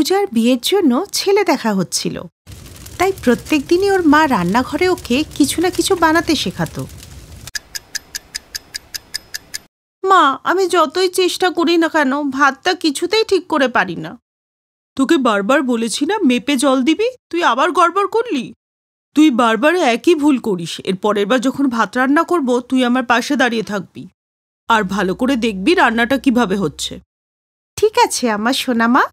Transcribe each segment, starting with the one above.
পূজার বিয়ের জন্য ছেলে দেখা হচ্ছিল, তাই প্রত্যেক দিনই ওর মা রান্নাঘরে ওকে কিছু না কিছু বানাতে শেখাতো। মা, আমি যতই চেষ্টা করি না কেন ভাতটা কিছুতেই ঠিক করে পারি না। তোকে বারবার বলেছি না মেপে জল দিবি, তুই আবার গড়বড় করলি। তুই বারবার একই ভুল করিস। এর পরের বার যখন ভাত রান্না করব তুই আমার পাশে দাঁড়িয়ে থাকবি আর ভালো করে দেখবি রান্নাটা কিভাবে হচ্ছে। ঠিক আছে আমার সোনা মা।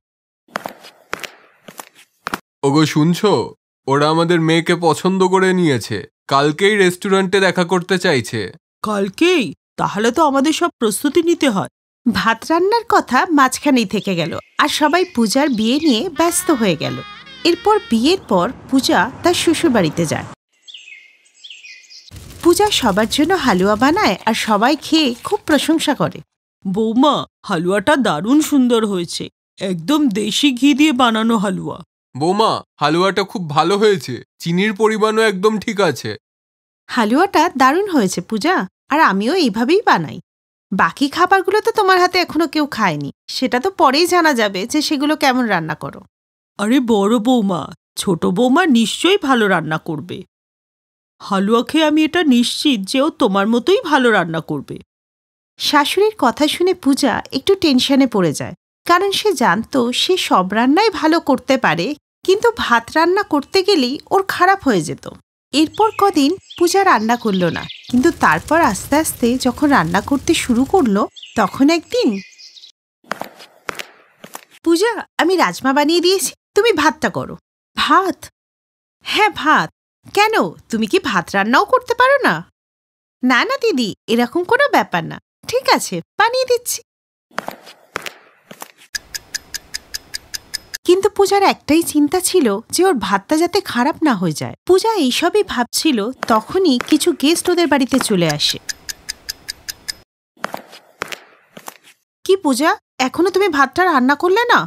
ওগো শুনছো, ওরা আমাদের মেয়েকে পছন্দ করে নিয়েছে, কালকেই রেস্টুরেন্টে দেখা করতে চাইছে। কালকেই? তাহলে তো আমাদের সব প্রস্তুতি নিতে হয়। ভাত রান্নার কথা মাঝখানেই থেকে গেল আর সবাই পূজার বিয়ে নিয়ে ব্যস্ত হয়ে গেল। এরপর বিয়ের পর পূজা তার শ্বশুর বাড়িতে যায়। পূজা সবার জন্য হালুয়া বানায় আর সবাই খেয়ে খুব প্রশংসা করে। বৌমা, হালুয়াটা দারুণ সুন্দর হয়েছে, একদম দেশি ঘি দিয়ে বানানো হালুয়া। বৌমা, হালুয়াটা খুব ভালো হয়েছে, চিনির পরিমাণও একদম ঠিক আছে। হালুয়াটা দারুণ হয়েছে পূজা, আর আমিও এইভাবেই বানাই। বাকি খাবারগুলো তো তোমার হাতে এখনো কেউ খায়নি, সেটা তো পরেই জানা যাবে যে সেগুলো কেমন রান্না করো। আরে বড় বৌমা, ছোট বৌমা নিশ্চয়ই ভালো রান্না করবে। হালুয়া খেয়ে আমি এটা নিশ্চিত যে ও তোমার মতোই ভালো রান্না করবে। শাশুড়ির কথা শুনে পূজা একটু টেনশনে পড়ে যায়, কারণ সে জানতো সে সব রান্নাই ভালো করতে পারে, কিন্তু ভাত রান্না করতে গেলেই ওর খারাপ হয়ে যেত। এরপর কদিন পূজা রান্না করল না, কিন্তু তারপর আস্তে আস্তে যখন রান্না করতে শুরু করলো তখন একদিন, পূজা, আমি রাজমা বানিয়ে দিয়েছি, তুমি ভাতটা করো। ভাত? হ্যাঁ ভাত। কেন, তুমি কি ভাত রান্নাও করতে পারো না? না না দিদি, এরকম কোনো ব্যাপার না। ঠিক আছে, বানিয়ে দিচ্ছি। কিন্তু পূজার একটাই চিন্তা ছিল যে ওর ভাতটা যাতে খারাপ না হয়ে যায়। পূজা এইসবই ভাবছিল, তখনই কিছু গেস্ট ওদের বাড়িতে চলে আসে। কি পূজা, এখনো তুমি ভাতটা রান্না করলে না?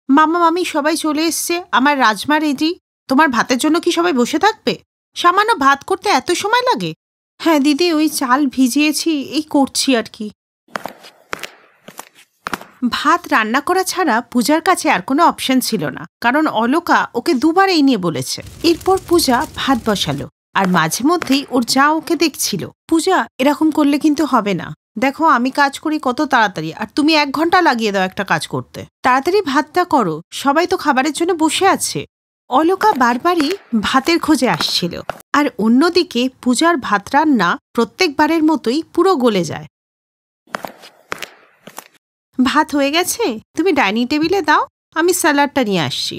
মামা মামি সবাই চলে এসছে, আমার রাজমা রেডি। তোমার ভাতের জন্য কি সবাই বসে থাকবে? সামান্য ভাত করতে এত সময় লাগে? হ্যাঁ দিদি, ওই চাল ভিজিয়েছি, এই করছি আর কি। ভাত রান্না করা ছাড়া পূজার কাছে আর কোনো অপশন ছিল না, কারণ অলোকা ওকে দুবার এই নিয়ে বলেছে। এরপর পূজা ভাত বসালো আর মাঝে মধ্যেই ওর যা ওকে দেখছিল। পূজা, এরকম করলে কিন্তু হবে না। দেখো আমি কাজ করি কত তাড়াতাড়ি, আর তুমি 1 ঘন্টা লাগিয়ে দাও একটা কাজ করতে। তাড়াতাড়ি ভাতটা করো, সবাই তো খাবারের জন্য বসে আছে। অলোকা বারবারই ভাতের খোঁজে আসছিল, আর অন্যদিকে পূজার ভাত রান্না প্রত্যেকবারের মতোই পুরো গলে যায়। ভাত হয়ে গেছে, তুমি ডাইনিং টেবিলে দাও, আমি স্যালাডটা নিয়ে আসছি।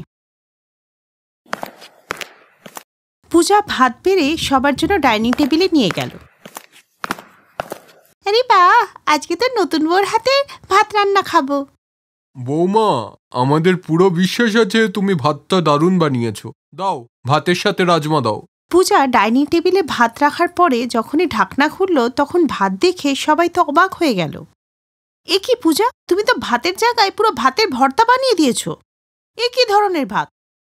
পূজা ভাত বেড়ে সবার জন্য ডাইনিং টেবিলে নিয়ে গেল। আরে বাহ, আজকে তো নতুন বউর হাতে ভাত রান্না খাবো। বৌমা, আমাদের পুরো বিশ্বাস আছে তুমি ভাতটা দারুণ বানিয়েছো। দাও, ভাতের সাথে রাজমা দাও। পূজা ডাইনিং টেবিলে ভাত রাখার পরে যখনই ঢাকনা খুললো তখন ভাত দেখে সবাই তো অবাক হয়ে গেল। এ কি পূজা, তুমি তো ভাতের জায়গায় পুরো ভাতের ভর্তা বানিয়ে দিয়েছো। এ কি ধরনের ভাত?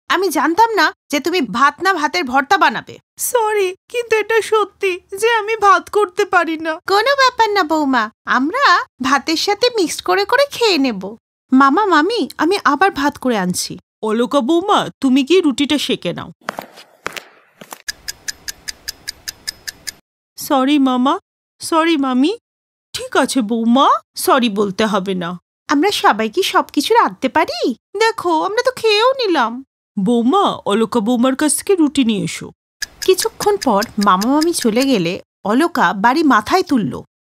আমি জানতাম না যে তুমি ভাত না ভাতের ভর্তা বানাবে। সরি, কিন্তু এটা সত্যি যে আমি ভাত করতে পারি না। কোনো ব্যাপার না বৌমা, আমরা ভাতের সাথে মিক্সড করে করে খেয়ে নেব। মামা মামি, আমি আবার ভাত করে আনছি। অলোকা বৌমা, তুমি কি রুটিটা সেকে নাও। সরি মামা, সরি মামি। ঠিক আছে বৌমা, সরি বলতে হবে না। আমরা সবাই কি সবকিছু রাঁধতে পারি? দেখো, আমরা তো খেয়েও নিলাম। বৌমা, অলোকা বৌমার কাছ থেকে রুটি নিয়ে এসো। কিছুক্ষণ পর মামা মামি চলে গেলে অলোকা বাড়ি মাথায় তুলল।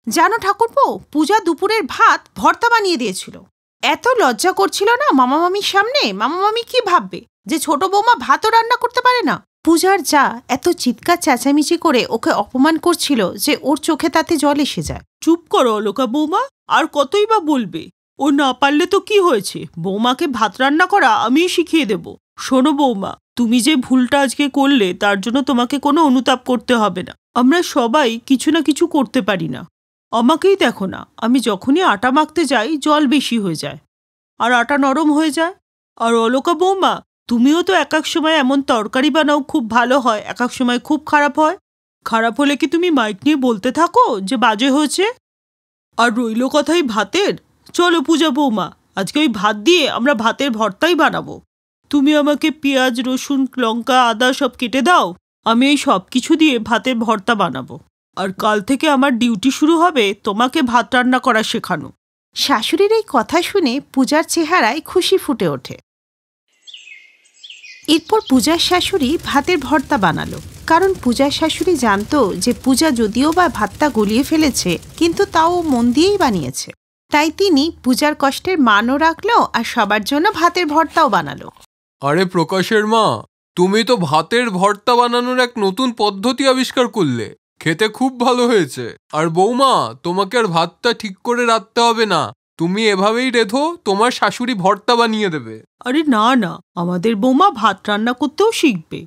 জানো ঠাকুরপো, পূজা দুপুরের ভাত ভর্তা বানিয়ে দিয়েছিল। এত লজ্জা করছিল না মামা মামির সামনে। মামা মামি কি ভাববে যে ছোট বৌমা ভাতও রান্না করতে পারে না? পূজার যা এত চিৎকার চেঁচামেচি করে ওকে অপমান করছিল যে ওর চোখে তাতে জল এসে যায়। চুপ করো অলোকা বৌমা, আর কতই বা বলবে? ও না পারলে তো কি হয়েছে, বৌমাকে ভাত রান্না করা আমিই শিখিয়ে দেব। শোনো বৌমা, তুমি যে ভুলটা আজকে করলে তার জন্য তোমাকে কোনো অনুতাপ করতে হবে না। আমরা সবাই কিছু না কিছু করতে পারি না। আমাকেই দেখো না, আমি যখনই আটা মাখতে যাই জল বেশি হয়ে যায় আর আটা নরম হয়ে যায়। আর অলোকা বৌমা, তুমিও তো এক এক সময় এমন তরকারি বানাও খুব ভালো হয়, এক এক সময় খুব খারাপ হয়। খারাপ হলে কি তুমি মাইক নিয়ে বলতে থাকো যে বাজে হয়েছে? আর রইল কথাই ভাতের, চলো পূজা বৌমা, আজকে ওই ভাত দিয়ে আমরা ভাতের ভর্তাই বানাবো। তুমি আমাকে পেঁয়াজ, রসুন, লঙ্কা, আদা সব কেটে দাও। আমি এই সব কিছু দিয়ে ভাতের ভর্তা বানাবো। আর কাল থেকে আমার ডিউটি শুরু হবে তোমাকে ভাত রান্না করা শেখানো। শাশুড়ির এই কথা শুনে পূজার চেহারায় খুশি ফুটে ওঠে। এরপর পূজার শাশুড়ি ভাতের ভর্তা বানালো, কারণ পূজার শাশুড়ি জানতো যে পূজা যদিও বা ভাতটা গলিয়ে ফেলেছে, কিন্তু তাও মন দিয়েই বানিয়েছে। তাই তিনি পূজার কষ্টের মানও রাখলো আর সবার জন্য ভাতের ভর্তাও বানালো। আরে প্রকাশের মা, তুমি তো ভাতের ভর্তা বানানোর এক নতুন পদ্ধতি আবিষ্কার করলে। খেতে খুব ভালো হয়েছে। আর বৌমা, তোমাকে আর ভাতটা ঠিক করে রাখতে হবে না, তুমি এভাবেই রেধো, তোমার শাশুড়ি ভর্তা বানিয়ে দেবে। আরে না না, আমাদের বৌমা ভাত রান্না করতেও শিখবে।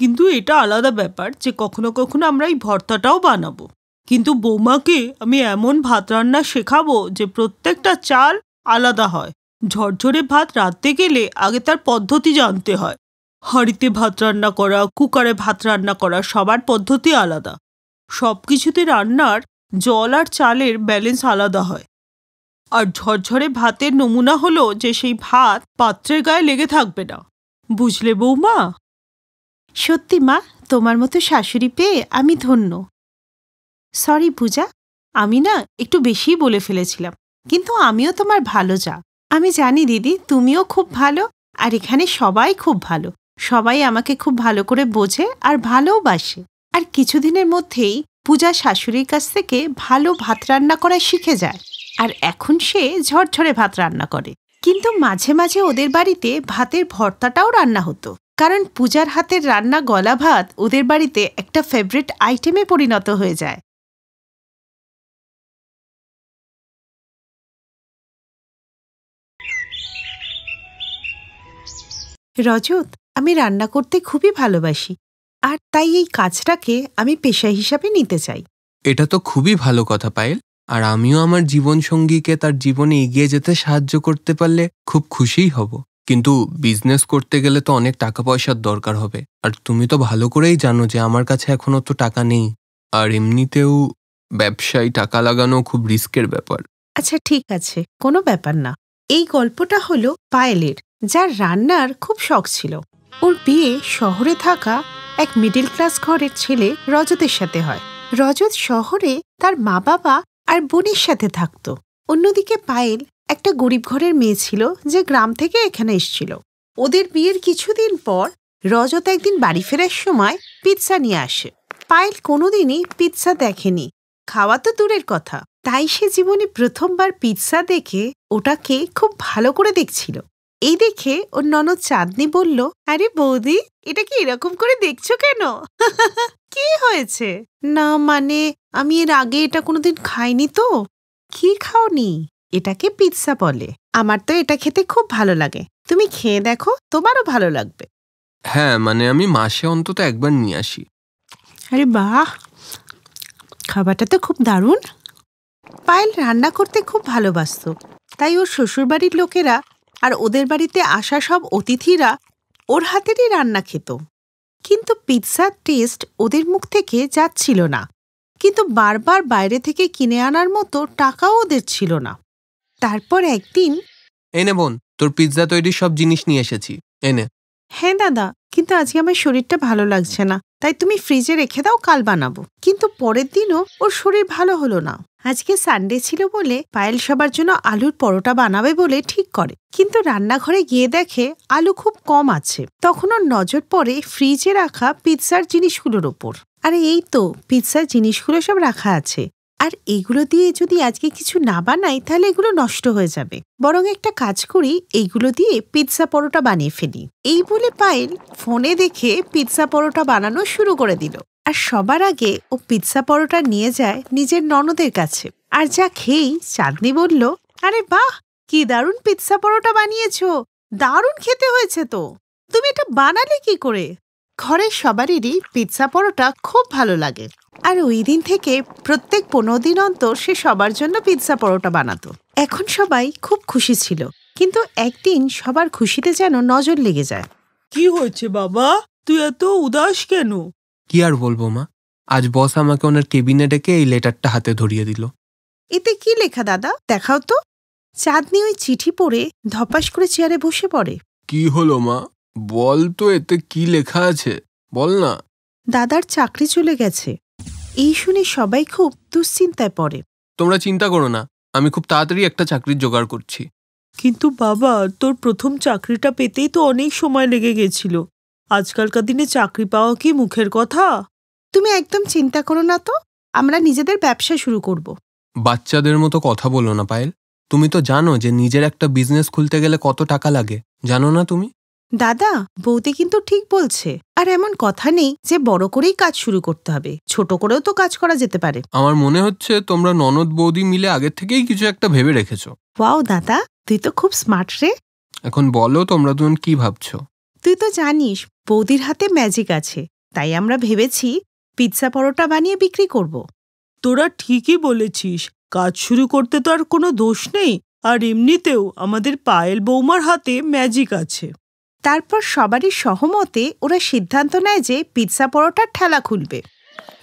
কিন্তু এটা আলাদা ব্যাপার যে কখনো কখনো আমরা এই ভর্তাটাও বানাবো। কিন্তু বৌমাকে আমি এমন ভাত রান্না শেখাবো যে প্রত্যেকটা চাল আলাদা হয়। ঝরঝরে ভাত রাঁধতে গেলে আগে তার পদ্ধতি জানতে হয়। হাঁড়িতে ভাত রান্না করা, কুকারে ভাত রান্না করা, সবার পদ্ধতি আলাদা। সব কিছুতে রান্নার জল আর চালের ব্যালেন্স আলাদা হয়। আর ঝরঝরে ভাতের নমুনা হলো যে সেই ভাত পাত্রের গায়ে লেগে থাকবে না। বুঝলে বৌমা? সত্যি মা, তোমার মতো শাশুড়ি পেয়ে আমি ধন্য। সরি পূজা, আমি না একটু বেশি বলে ফেলেছিলাম, কিন্তু আমিও তোমার ভালো যা। আমি জানি দিদি, তুমিও খুব ভালো, আর এখানে সবাই খুব ভালো। সবাই আমাকে খুব ভালো করে বোঝে আর ভালোবাসে। আর কিছুদিনের মধ্যেই পূজা শাশুড়ির কাছ থেকে ভালো ভাত রান্না করা শিখে যায়, আর এখন সে ঝরঝরে ভাত রান্না করে। কিন্তু মাঝে মাঝে ওদের বাড়িতে ভাতের ভর্তাটাও রান্না হতো, কারণ পূজার হাতের রান্না গলা ভাত ওদের বাড়িতে একটা ফেভারিট আইটেমে পরিণত হয়ে যায়। রজত, আমি রান্না করতে খুবই ভালোবাসি, আর তাই এই কাজটাকে আমি পেশা হিসাবে নিতে চাই। এটা তো খুবই ভালো কথা পায়েল। আর আমিও আমার জীবনসঙ্গীকে তার জীবনে এগিয়ে যেতে সাহায্য করতে পারলে খুব খুশিই হব। কিন্তু বিজনেস করতে গেলে তো অনেক টাকা পয়সার দরকার হবে, আর তুমি তো ভালো করেই জানো যে আমার কাছে এখনো তো টাকা নেই। আর এমনিতেও ব্যবসায় টাকা লাগানো খুব রিস্কের ব্যাপার। আচ্ছা ঠিক আছে, কোনো ব্যাপার না। এই গল্পটা হলো পায়েলের, যার রান্নার খুব শখ ছিল। ওর বিয়ে শহরে থাকা এক মিডল ক্লাস ঘরের ছেলে রজতের সাথে হয়। রজত শহরে তার মা বাবা আর বোনের সাথে থাকত। অন্যদিকে পায়েল একটা গরিব ঘরের মেয়ে ছিল, যে গ্রাম থেকে এখানে এসেছিল। ওদের বিয়ের কিছুদিন পর রজত একদিন বাড়ি ফেরার সময় পিৎজা নিয়ে আসে। পায়েল কোনোদিনই পিৎজা দেখেনি, খাওয়া তো দূরের কথা। তাই সে জীবনে প্রথমবার পিৎজা দেখে ওটাকে খুব ভালো করে দেখছিল। এই দেখে ওর ননদ চাঁদনি বলল, আরে বৌদি, এটা কি এরকম করে দেখছো কেন? কি হয়েছে? না মানে, আমি এর আগে এটা কোনোদিন খাইনি তো। কি খাওনি? এটাকে পিৎজা বলে। আমার তো এটা খেতে খুব ভালো লাগে, তুমি খেয়ে দেখো, তোমারও ভালো লাগবে। হ্যাঁ, মানে আমি মাসে অন্তত একবার নিয়ে আসি। আরে বাহ, খাবারটা তো খুব দারুণ। পায়েল রান্না করতে খুব ভালোবাসত, তাই ওর শ্বশুরবাড়ির লোকেরা আর ওদের বাড়িতে আসা সব অতিথিরা ওর হাতেরই রান্না খেত। কিন্তু পিৎজার টেস্ট ওদের মুখ থেকে যাচ্ছিল না, কিন্তু বারবার বাইরে থেকে কিনে আনার মতো টাকাও ওদের ছিল না। তারপর একদিন, এনে বোন, তোর পিৎজা তৈরির সব জিনিস নিয়ে এসেছি, এনে। হ্যাঁ দাদা, কিন্তু আজকে আমার শরীরটা ভালো লাগছে না, তাই তুমি ফ্রিজে রেখে দাও, কাল বানাবো। কিন্তু পরের দিনও ওর শরীর ভালো হলো না। আজকে সানডে ছিল বলে পায়েল সবার জন্য আলুর পরোটা বানাবে বলে ঠিক করে, কিন্তু রান্নাঘরে গিয়ে দেখে আলু খুব কম আছে। তখন ওর নজর পড়ে ফ্রিজে রাখা পিৎজার জিনিসগুলোর ওপর। আরে এই তো পিৎজার জিনিসগুলো সব রাখা আছে, আর এগুলো দিয়ে যদি আজকে কিছু না বানাই তাহলে এগুলো নষ্ট হয়ে যাবে। বরং একটা কাজ করি, এইগুলো দিয়ে পিৎজা পরোটা বানিয়ে ফেলি। এই বলে পায়েল ফোনে দেখে পিৎজা পরোটা বানানো শুরু করে দিল। আর সবার আগে ও পিৎজা পরোটা নিয়ে যায় নিজের ননদের কাছে। আর যা খেয়েই চাঁদনি বলল, আরে বাহ, কি দারুণ পিৎজা পরোটা বানিয়েছো, দারুণ খেতে হয়েছে তো। তুমি এটা বানালে কি করে? ঘরের সবারই পিৎজা পরোটা খুব ভালো লাগে, আর ওই দিন থেকে প্রত্যেক 15 দিন অন্তর সে সবার জন্য পিৎজা পরোটা বানাতো। এখন সবাই খুব খুশি ছিল, কিন্তু একদিন সবার খুশিতে যেন নজর লেগে যায়। কি হয়েছে বাবা, তুই এত উদাস কেন? কি আর বলবো মা, আজ বস আমাকে ওনার কেবিনে ডেকে এই লেটারটা হাতে ধরিয়ে দিল। এতে কি লেখা দাদা, দেখাও তো। চাঁদনি ওই চিঠি পড়ে ধপাস করে চেয়ারে বসে পড়ে। কি হলো মা, বল তো এতে কি লেখা আছে, বল না। দাদার চাকরি চলে গেছে। এই শুনে সবাই খুব দুশ্চিন্তায় পড়ে। তোমরা চিন্তা করো না, আমি খুব তাড়াতাড়ি একটা চাকরির জোগাড় করছি। কিন্তু বাবা, তোর প্রথম চাকরিটা পেতেই তো অনেক সময় লেগে গেছিল। আজকালকার দিনে চাকরি পাওয়া কি মুখের কথা? তুমি একদম চিন্তা করো না তো, আমরা নিজেদের ব্যবসা শুরু করব। বাচ্চাদের মতো কথা বলো না পায়েল। তুমি তো জানো যে নিজের একটা বিজনেস খুলতে গেলে কত টাকা লাগে, জানো না তুমি? দাদা, বৌদি কিন্তু ঠিক বলছে। আর এমন কথা নেই যে বড় করেই কাজ শুরু করতে হবে, ছোট করেও তো কাজ করা যেতে পারে। আমার মনে হচ্ছে তোমরা ননদ বৌদি মিলে আগের থেকেই কিছু একটা ভেবে রেখেছো। ওয়াও দাদা, তুই তো খুব স্মার্ট রে। এখন বলো তোমরা দুজন কি ভাবছো? তুই তো জানিস বৌদির হাতে ম্যাজিক আছে, তাই আমরা ভেবেছি পিৎজা পরোটা বানিয়ে বিক্রি করব। তোরা ঠিকই বলেছিস, কাজ শুরু করতে তো আর কোনো দোষ নেই। আর এমনিতেও আমাদের পায়েল বৌমার হাতে ম্যাজিক আছে। তারপর সবারই সহমতে ওরা সিদ্ধান্ত নেয় যে পিৎজা পরোটার ঠেলা খুলবে।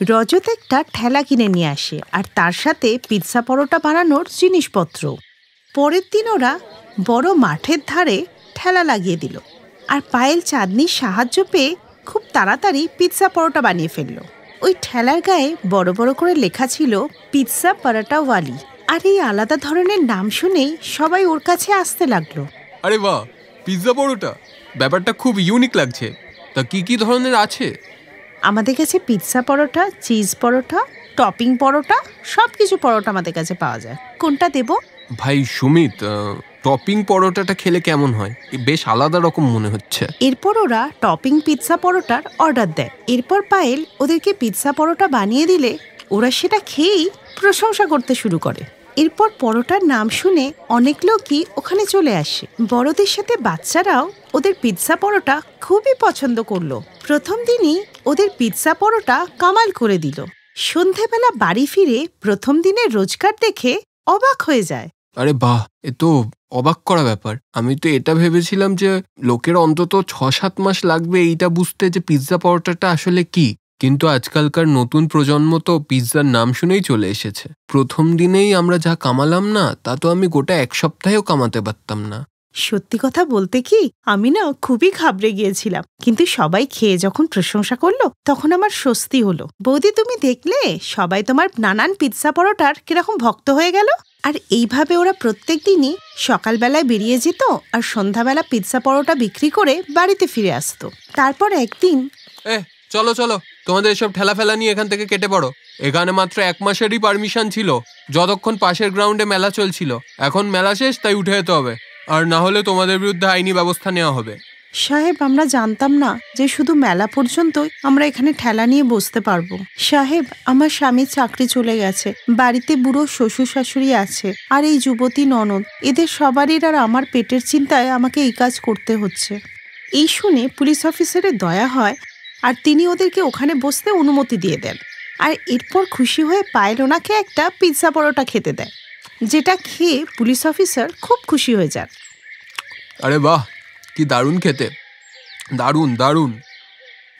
রজত একটা ঠেলা কিনে নিয়ে আসে আর তার সাথে পিৎজা পরোটা বানানোর জিনিসপত্র। পরের দিন ওরা বড় মাঠের ধারে ঠেলা লাগিয়ে দিল। আর পায়েল চাঁদনির সাহায্য পেয়ে খুব তাড়াতাড়ি পিৎজা পরোটা বানিয়ে ফেলল। ওই ঠেলার গায়ে বড় বড় করে লেখা ছিল পিৎজা পরোটাওয়ালি। আর এই আলাদা ধরনের নাম শুনেই সবাই ওর কাছে আসতে লাগলো। আরে বাহ, পিৎজা পরোটা, ব্যাপারটা খুব ইউনিক লাগছে। তা কি কি ধরনের আছে? আমাদের কাছে পিৎজা পরোটা, চিজ পরোটা, টপিং পরোটা, সবকিছু পরোটা আমাদের কাছে পাওয়া যায়। কোনটা দেব? ভাই সুমিত, টপিং পরোটাটা খেলে কেমন হয়? বেশ আলাদা রকম মনে হচ্ছে। এরপর ওরা টপিং পিৎজা পরোটার অর্ডার দেয়। এরপর পায়েল ওদেরকে পিৎজা পরোটা বানিয়ে দিলে ওরা সেটা খেয়েই প্রশংসা করতে শুরু করে। এরপর পরোটার নাম শুনে অনেক লোকই ওখানে চলে আসে। বড়দের সাথে বাচ্চারাও ওদের পিৎজা পরোটা খুবই পছন্দ করলো। প্রথম দিনই ওদের পিৎজা পরোটা কামাল করে দিল। সন্ধেবেলা বাড়ি ফিরে প্রথম দিনের রোজগার দেখে অবাক হয়ে যায়। আরে বাহ, এ তো অবাক করা ব্যাপার। আমি তো এটা ভেবেছিলাম যে লোকের অন্তত 6-7 মাস লাগবে এইটা বুঝতে যে পিৎজা পরোটাটা আসলে কি। কিন্তু আজকালকার নতুন প্রজন্ম তো পিৎজার নাম শুনেই চলে এসেছে। প্রথম দিনেই আমরা যা কামালাম না, তা তো আমি গোটা 1 সপ্তাহেও কামাতে পারতাম না। সত্যি কথা বলতে কি, আমি না খুবই ঘাবড়ে গিয়েছিলাম, কিন্তু সবাই খেয়ে যখন প্রশংসা করলো তখন আমার স্বস্তি হলো। বৌদি, তুমি দেখলে সবাই তোমার নানান পিৎজা পরোটার কিরকম ভক্ত হয়ে গেল। আর এইভাবে ওরা প্রত্যেক দিনই সকালবেলায় বেরিয়ে যেত আর সন্ধ্যাবেলা পিৎজা পরোটা বিক্রি করে বাড়িতে ফিরে আসতো। তারপর একদিন, চলো চলো, তোমাদের এসব ঠেলা ফেলা নিয়ে এখান থেকে কেটে পড়ো। এখানে মাত্র 1 মাসেরই পারমিশন ছিল, যতক্ষণ পাশের গ্রাউন্ডে মেলা চলছিল। এখন মেলা শেষ, তাই উঠে যেতে হবে, আর না হলে তোমাদের বিরুদ্ধে আইনি ব্যবস্থা নেওয়া হবে। সাহেব, আমরা জানতাম না যে শুধু মেলা পর্যন্তই আমরা এখানে ঠেলা নিয়ে বসতে পারবো। সাহেব, আমার স্বামীর চাকরি চলে গেছে, বাড়িতে বুড়ো শ্বশুর শাশুড়ি আছে, আর এই যুবতী ননদ, এদের সবারই আর আমার পেটের চিন্তায় আমাকে এই কাজ করতে হচ্ছে। এই শুনে পুলিশ অফিসারের দয়া হয় আর তিনি ওদেরকে ওখানে বসতে অনুমতি দিয়ে দেন। আর এরপর খুশি হয়ে পায়েল ওনাকে একটা পিৎজা পরোটা খেতে দেয়, যেটা খেয়ে পুলিশ অফিসার খুব খুশি হয়ে যান। আরে বাহ, কি দারুণ খেতে, দারুণ দারুণ।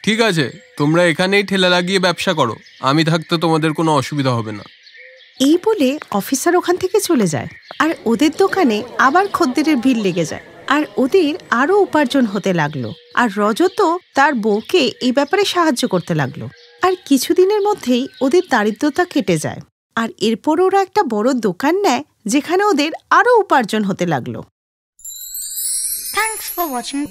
ঠিক আছে, তোমরা এখানেই ঠেলা লাগিয়ে ব্যবসা করো, আমি থাকতে তোমাদের কোনো অসুবিধা হবে না। এই বলে অফিসার ওখান থেকে চলে যায়। আর ওদের দোকানে আবার খদ্দেরের ভিড় লেগে যায়, আর ওদের আরো উপার্জন হতে লাগলো। আর রজতও তার বউকে এই ব্যাপারে সাহায্য করতে লাগলো। আর কিছুদিনের মধ্যেই ওদের দারিদ্রতা কেটে যায়। আর এরপর ওরা একটা বড় দোকান নেয়, যেখানে ওদের আরো উপার্জন হতে লাগলো। Thanks for watching.